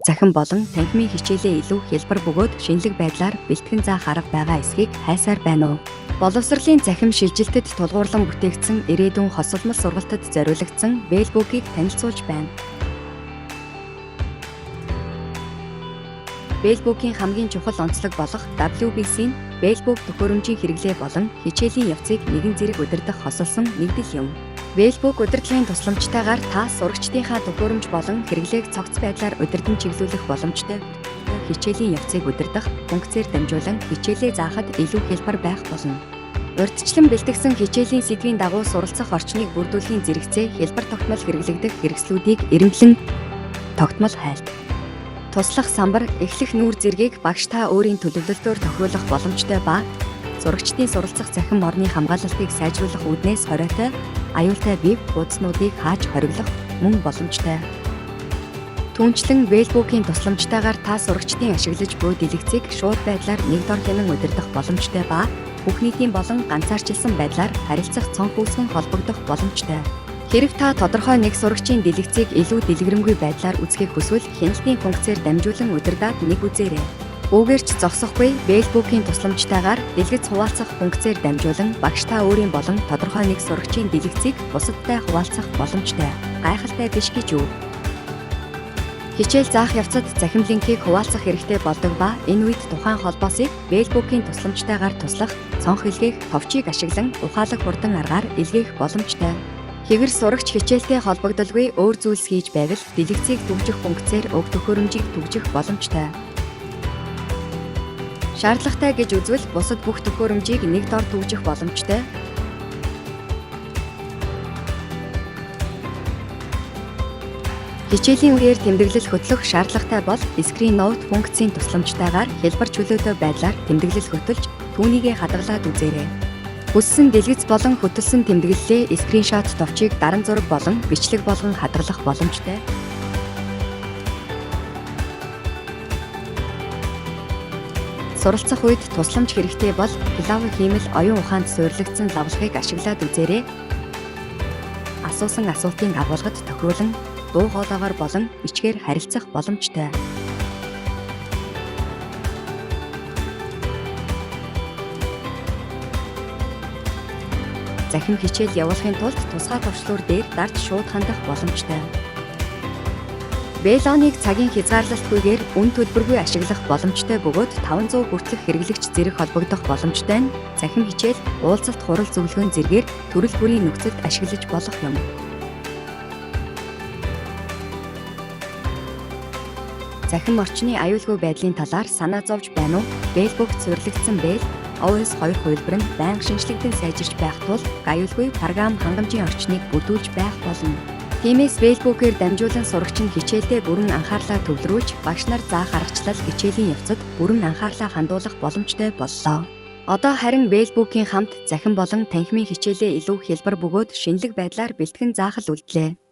захин болон танхимын хичээлээ илүү хялбар бөгөөд шинэлэг байдлаар бэлтгэн заах арга байгаа эсэхийг хайсаар байна уу? Боловсролын захим шилжилтэд тулгуурлан бүтээгдсэн ирээдүйн хосолмол сургалтад зориулагдсан Бэлбүүкийг танилцуулж байна. Бэлбүүкийн хамгийн чухал онцлог болох WBC нь Бэлбүүк төхөөрөмжийн хэрэглээ болон хичээлийн явцыг нэгэн зэрэг удирдах хосолсон нэгдэл юм. Бэлбүүк удирдлагын тусламжтайгаар та сурагчдынхаа төхөөрөмж болон хэрэглээг цогц байдлаар удирдан чиглүүлэх боломжтой. Хичээлийн явцыг удирдах функцээр дамжуулан хичээлээ заахад илүү хялбар байх болно. Урьдчилан бэлтгэсэн хичээлийн сэдвийн дагуу суралцах орчныг бүрдүүлэхийн зэрэгцээ хялбар тогтмол хэрэглэгдэх хэрэгслүүдийг эренблэн тогтмол хайлт. Туслах самбар, эхлэх нүүр зэргийг багш та өөрийн төлөвлөлтөөр тохируулах боломжтой ба сурагчдын суралцах захин орны хамгаалалтыг сайжруулах үүднээс хориотой аюултай бие хуудаснуудыг хааж хориглох мөн боломжтой. Түүнчлэн Бэлбүүкийн тусламжтайгаар та сурагчдын ашиглаж буй дэлгэцийг шууд байдлаар нэг дор хянан удирдах боломжтой ба бүх нийтийн болон ганцаарчилсан байдлаар харилцах цонх үүсгэн холбогдох боломжтой. Хэрэв та тодорхой нэг сурагчийн дэлгэцийг илүү дэлгэрэнгүй байдлаар үзэхийг хүсвэл хяналтын функцээр дамжуулан удирдаад нэг үзээрэй. Үүгээрч зогсохгүй Бэлбүүкийн тусламжтайгаар дэлгэц хуваалцах функцээр дамжуулан багш та өөрийн болон тодорхой нэг сурагчийн дэлгэцийг бусадтай хуваалцах боломжтой. Гайхалтай биш гэж үү? Хичээл заах явцад захим линкийг хуваалцах хэрэгтэй болдог ба энэ үед тухайн холбоосыг Бэлбүүкийн тусламжтайгаар туслах, цонх илгээх, товчийг ашиглан ухаалаг хурдан аргаар илгээх боломжтой. Хэвэр сурагч хичээлтэй холбогдолгүй өөр зүйлс хийж байвал дэлгэцийг түгжих функцээр уг төхөөрөмжийг түгжих боломжтой. Шаардлагатай гэж үзвэл бусад бүх төхөөрөмжийг нэг дор түгжих боломжтой. Хичээлийн үеэр тэмдэглэл хөтлөх шаардлагатай бол Screen Note функцийн тусламжтайгаар хялбар чөлөөтэй байдлаар тэмдэглэл хөтөлж түүнийгээ хадгалаад үзээрэй. Хүссэн дэлгэц болон хөтөлсөн тэмдэглэлээ скриншот товчийг даран зураг болон бичлэг болгон хадгалах боломжтой. Суралцах үед тусламж хэрэгтэй бол клавы хиймэл оюун ухаанд суйрлагдсан лавлагыг ашиглаад үзээрэй. Асуусан асуултын агуулгад тохируулан дуу хоолойгоор болон бичгээр харилцах боломжтой. Захим хичээл явуулахын тулд тусгай товчлуур дээр дарж шууд хандах боломжтой. Бэлоныг цагийн хязгаарлалтгүйгээр үн төлбөргүй ашиглах боломжтой бөгөөд 500 хүртэлх хэрэглэгч зэрэг холбогдох боломжтой нь захим хичээл, уулзалт хурал зөвлөгөөний зэргээр төрөл бүрийн нөхцөлд ашиглаж болох юм. Захим орчны аюулгүй байдлын талаар санаа зовж байна уу? Бэлбүүкт суйрлагдсан Бэл OS 2 хувилбар нь байнга шинжлэгдэн сайжирч байх тул аюулгүй програм хангамжийн орчныг бүрдүүлж байх болно. Тиймээс Бэлбүүкээр дамжуулан сурагч нь хичээлдээ бүрэн анхаарлаа төвлөрүүлж багш нар заах аргачлал хичээлийн явцад бүрэн анхаарлаа хандуулах боломжтой боллоо. Одоо харин Бэлбүүкийн хамт захин болон танхимын хичээлээ илүү хялбар бөгөөд шинэлэг байдлаар бэлтгэн заах л үлдлээ.